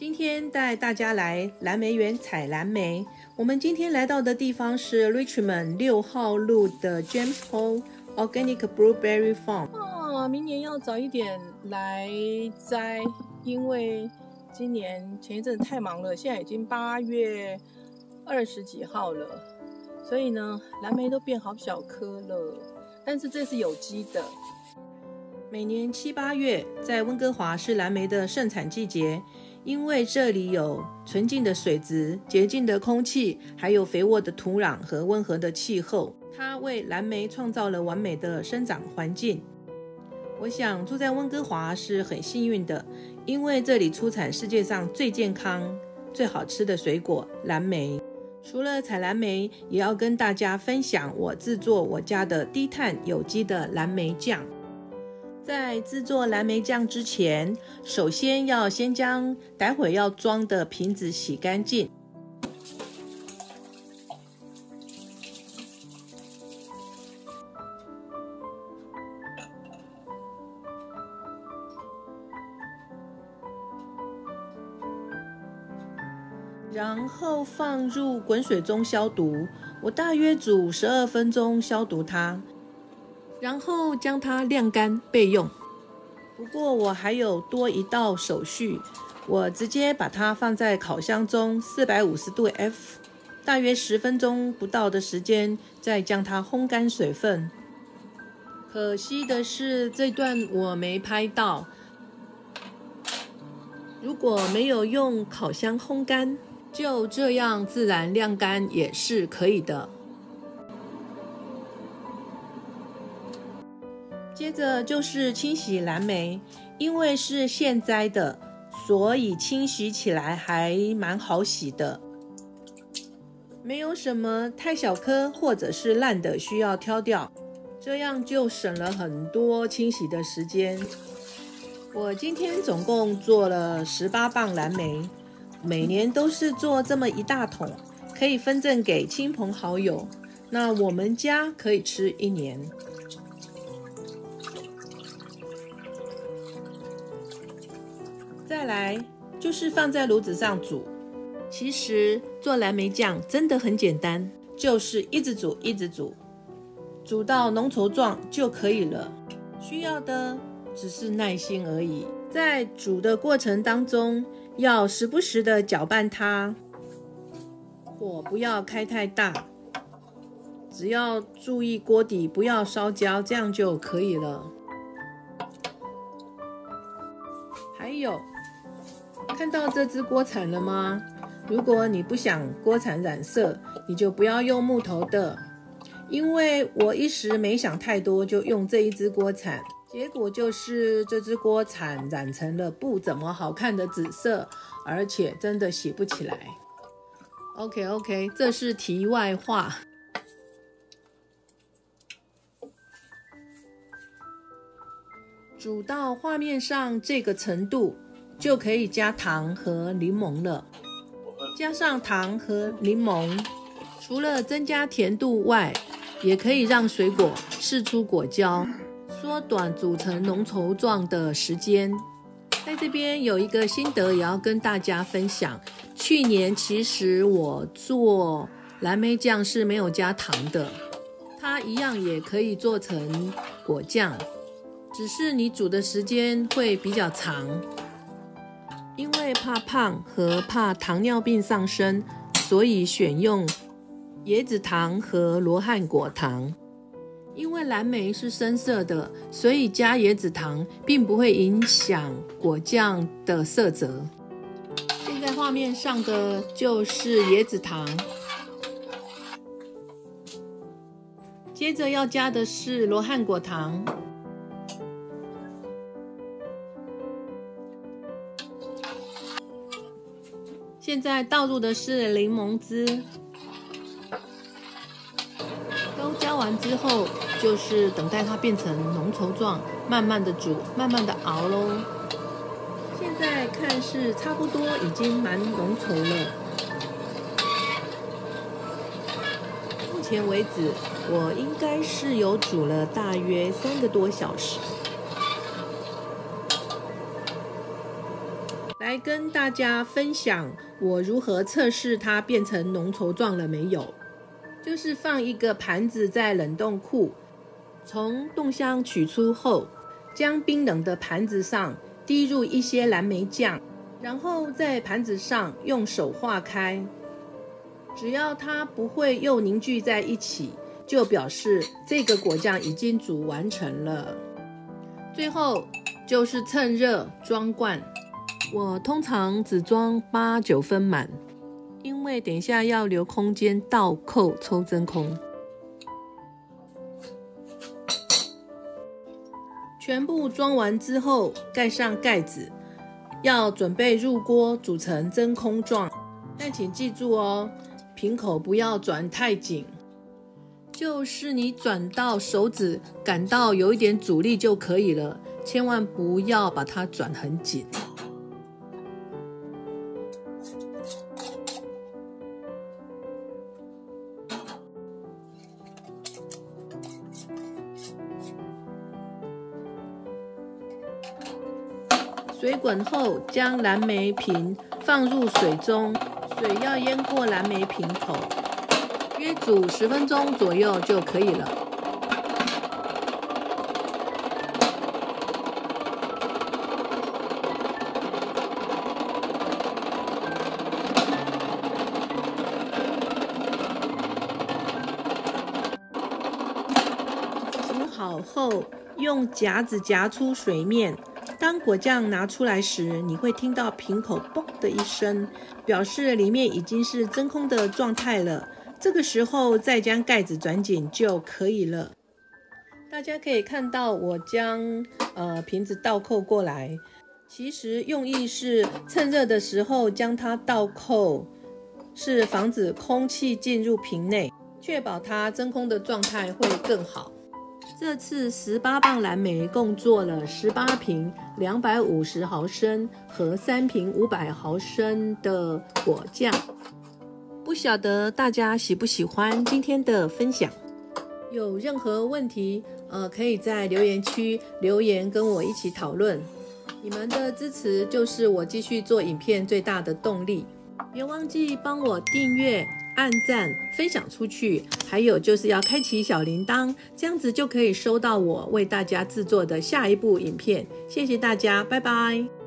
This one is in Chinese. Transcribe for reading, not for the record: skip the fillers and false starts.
今天带大家来蓝莓园采蓝莓。我们今天来到的地方是 Richmond 6号路的 James Hall Organic Blueberry Farm。明年要早一点来摘，因为今年前一阵太忙了，现在已经8月20几号了，所以呢，蓝莓都变好小颗了。但是这是有机的。每年7、8月，在温哥华是蓝莓的盛产季节。因为这里有纯净的水质、洁净的空气，还有肥沃的土壤和温和的气候，它为蓝莓创造了完美的生长环境。我想住在温哥华是很幸运的，因为这里出产世界上最健康、最好吃的水果——蓝莓。除了采蓝莓，也要跟大家分享我制作我家的低碳有机的蓝莓酱。在制作蓝莓酱之前，首先要先将待会要装的瓶子洗干净。然后放入滚水中消毒，我大约煮12分钟消毒它。然后将它晾干备用。不过我还有多一道手续，我直接把它放在烤箱中450度 F， 大约10分钟不到的时间，再将它烘干水分。可惜的是这段我没拍到，如果没有用烤箱烘干，就这样自然晾干也是可以的。接着就是清洗蓝莓，因为是现摘的，所以清洗起来还蛮好洗的，没有什么太小颗或者是烂的需要挑掉，这样就省了很多清洗的时间。我今天总共做了18磅蓝莓，每年都是做这么一大桶，可以分赠给亲朋好友，那我们家可以吃1年。再来就是放在炉子上煮。其实做蓝莓酱真的很简单，就是一直煮一直煮，煮到浓稠状就可以了。需要的只是耐心而已。在煮的过程当中，要时不时的搅拌它，火不要开太大，只要注意锅底不要烧焦，这样就可以了。还有，看到这只锅铲了吗？如果你不想锅铲染色，你就不要用木头的。因为我一时没想太多，就用这一只锅铲，结果就是这只锅铲染成了不怎么好看的紫色，而且真的洗不起来。OK， 这是题外话。煮到画面上这个程度，就可以加糖和柠檬了。加上糖和柠檬，除了增加甜度外，也可以让水果释出果胶，缩短煮成浓稠状的时间。在这边有一个心得也要跟大家分享。去年其实我做蓝莓酱是没有加糖的，它一样也可以做成果酱，只是你煮的时间会比较长。因为怕胖和怕糖尿病上升，所以选用椰子糖和罗汉果糖。因为蓝莓是深色的，所以加椰子糖并不会影响果酱的色泽。现在画面上的就是椰子糖，接着要加的是罗汉果糖。现在倒入的是柠檬汁，都加完之后，就是等待它变成浓稠状，慢慢的煮，慢慢的熬咯。现在看是差不多已经蛮浓稠了。目前为止，我应该是有煮了大约3个多小时。来来跟大家分享我如何测试它变成浓稠状了没有。就是放一个盘子在冷冻库，从冻箱取出后，将冰冷的盘子上滴入一些蓝莓酱，然后在盘子上用手化开，只要它不会又凝聚在一起，就表示这个果酱已经煮完成了。最后就是趁热装罐，我通常只装8-9分满，因为等一下要留空间倒扣抽真空。全部装完之后，盖上盖子，要准备入锅煮成真空状。但请记住哦，瓶口不要转太紧，就是你转到手指感到有一点阻力就可以了，千万不要把它转很紧。水滚后，将蓝莓瓶放入水中，水要淹过蓝莓瓶口，约煮10分钟左右就可以了。煮好后，用夹子夹出水面。当果酱拿出来时，你会听到瓶口“嘣”的一声，表示里面已经是真空的状态了。这个时候再将盖子转紧就可以了。大家可以看到我将瓶子倒扣过来，其实用意是趁热的时候将它倒扣，是防止空气进入瓶内，确保它真空的状态会更好。这次18磅蓝莓共做了18瓶250毫升和3瓶500毫升的果酱。不晓得大家喜不喜欢今天的分享？有任何问题，可以在留言区留言跟我一起讨论。你们的支持就是我继续做影片最大的动力。别忘记帮我订阅、按赞、分享出去，还有就是要开启小铃铛，这样子就可以收到我为大家制作的下一部影片。谢谢大家，拜拜。